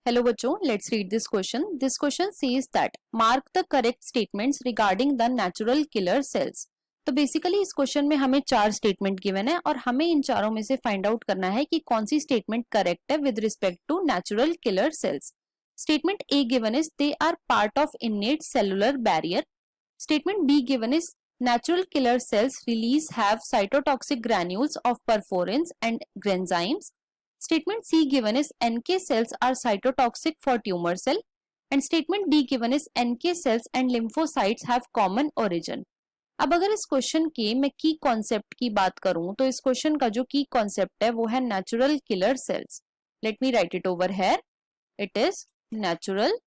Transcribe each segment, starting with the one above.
Hello बच्चों, let's read this question. This question says that mark the correct statements regarding the natural killer cells. तो basically इस question में हमें 4 statement given है और हमें इन चारों में से फाइंड आउट करना है कि कौन सी स्टेटमेंट करेक्ट है with respect to natural killer cells. Statement A given is they are part of innate cellular barrier. Statement B given is natural killer cells release have cytotoxic granules of perforins and granzymes. Statement C given is NK cells are cytotoxic for tumor cell, and statement D given is NK cells and lymphocytes have common origin. अब अगर इस question के मैं की concept की बात करूं तो इस क्वेश्चन का जो की कॉन्सेप्ट है वो है natural killer sales. Let me right it over here. It is natural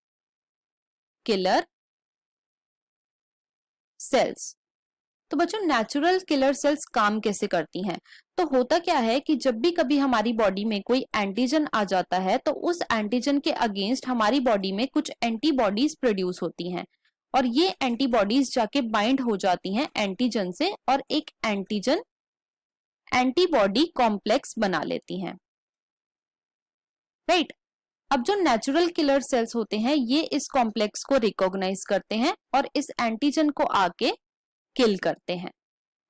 killer sales. तो बच्चों नेचुरल किलर सेल्स काम कैसे करती हैं? तो होता क्या है कि जब भी कभी हमारी बॉडी में कोई एंटीजन आ जाता है तो उस एंटीजन के अगेंस्ट हमारी बॉडी में कुछ एंटीबॉडीज प्रोड्यूस होती हैं और ये एंटीबॉडीज जाके बाइंड हो जाती हैं एंटीजन से और एक एंटीजन एंटीबॉडी कॉम्प्लेक्स बना लेती हैं. राइट. अब जो नेचुरल किलर सेल्स होते हैं ये इस कॉम्प्लेक्स को रिकॉग्नाइज करते हैं और इस एंटीजन को आके किल करते हैं.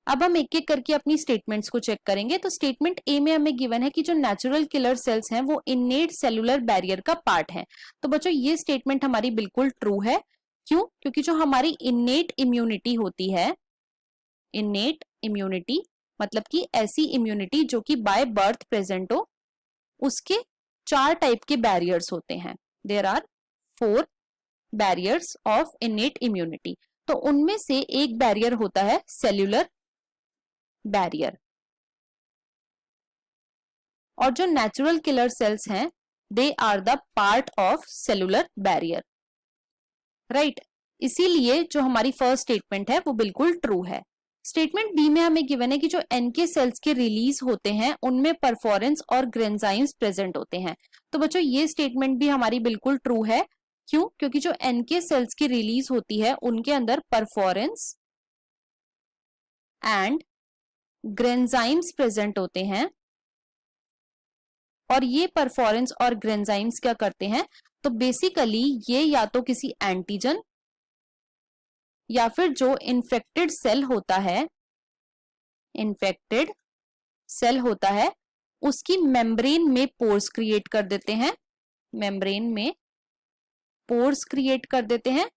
अब हम एक एक करके अपनी स्टेटमेंट्स को चेक करेंगे. तो स्टेटमेंट ए में हमें गिवन है कि जो नेचुरल किलर सेल्स हैं वो इनेट सेलुलर बैरियर का पार्ट है. तो बच्चों ये स्टेटमेंट हमारी बिल्कुल ट्रू है. क्यों? क्योंकि जो हमारी इनेट इम्यूनिटी होती है, इनेट इम्यूनिटी मतलब कि ऐसी इम्यूनिटी जो कि बाय बर्थ प्रेजेंट हो, उसके 4 टाइप के बैरियर्स होते हैं. There are 4 barriers of innate immunity. तो उनमें से एक बैरियर होता है सेल्यूलर बैरियर. और जो नेचुरल किलर सेल्स हैं they are the part of cellular barrier. Right. इसीलिए जो हमारी फर्स्ट स्टेटमेंट है वो बिल्कुल ट्रू है. स्टेटमेंट बी में हमें गिवन है कि जो एनके सेल्स के रिलीज होते हैं उनमें परफोरेंस और ग्रेन्जाइम्स प्रेजेंट होते हैं. तो बच्चों ये स्टेटमेंट भी हमारी बिल्कुल ट्रू है. क्यों? क्योंकि जो एनके सेल्स की रिलीज होती है उनके अंदर परफोरेंस एंड ग्रेन्जाइम्स प्रेजेंट होते हैं और ये परफोरेंस और ग्रेन्जाइम्स क्या करते हैं? तो बेसिकली ये या तो किसी एंटीजन या फिर जो इन्फेक्टेड सेल होता है, इन्फेक्टेड सेल होता है उसकी मेम्ब्रेन में पोर्स क्रिएट कर देते हैं, मेम्ब्रेन में पोर्स क्रिएट कर देते हैं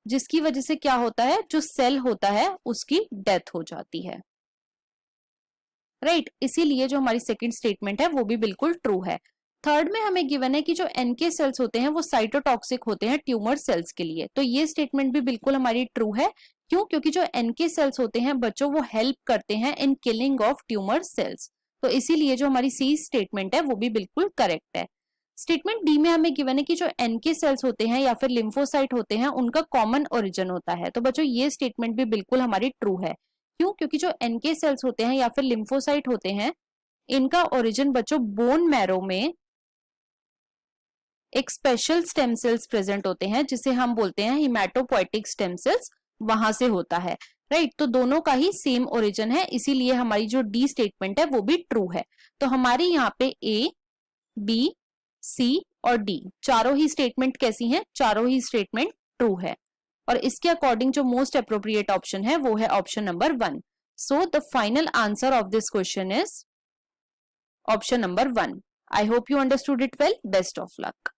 जिसकी वजह से क्या होता है, जो सेल होता है उसकी डेथ हो जाती है. राइट. इसीलिए जो हमारी सेकंड स्टेटमेंट है वो भी बिल्कुल ट्रू है. थर्ड में हमें गिवन है कि जो एनके सेल्स होते हैं वो साइटोटॉक्सिक होते हैं ट्यूमर सेल्स के लिए. तो ये स्टेटमेंट भी बिल्कुल हमारी ट्रू है. क्यों? क्योंकि जो एनके सेल्स होते हैं बच्चों वो हेल्प करते हैं इन किलिंग ऑफ ट्यूमर सेल्स. तो इसीलिए जो हमारी सी स्टेटमेंट है वो भी बिल्कुल करेक्ट है. स्टेटमेंट डी में हमें गिवन है कि जो एनके सेल्स होते हैं या फिर लिम्फोसाइट होते हैं उनका कॉमन ओरिजिन होता है. तो बच्चों ये स्टेटमेंट भी बिल्कुल हमारी ट्रू है. क्यों? क्योंकि जो एनके सेल्स होते हैं या फिर लिम्फोसाइट होते हैं इनका ओरिजिन बच्चों बोन मैरो में एक स्पेशल स्टेम सेल्स प्रेजेंट होते हैं जिसे हम बोलते हैं हिमेटोपोएटिक स्टेम सेल्स, वहां से होता है. राइट. तो दोनों का ही सेम ओरिजिन है. इसीलिए हमारी जो डी स्टेटमेंट है वो भी ट्रू है. तो हमारी यहाँ पे ए, बी, सी और डी चारों ही स्टेटमेंट कैसी हैं? चारों ही स्टेटमेंट ट्रू है. और इसके अकॉर्डिंग जो मोस्ट अप्रोप्रिएट ऑप्शन है वो है option number 1. So the final answer of this question is option number 1. I hope you understood it well. Best of luck.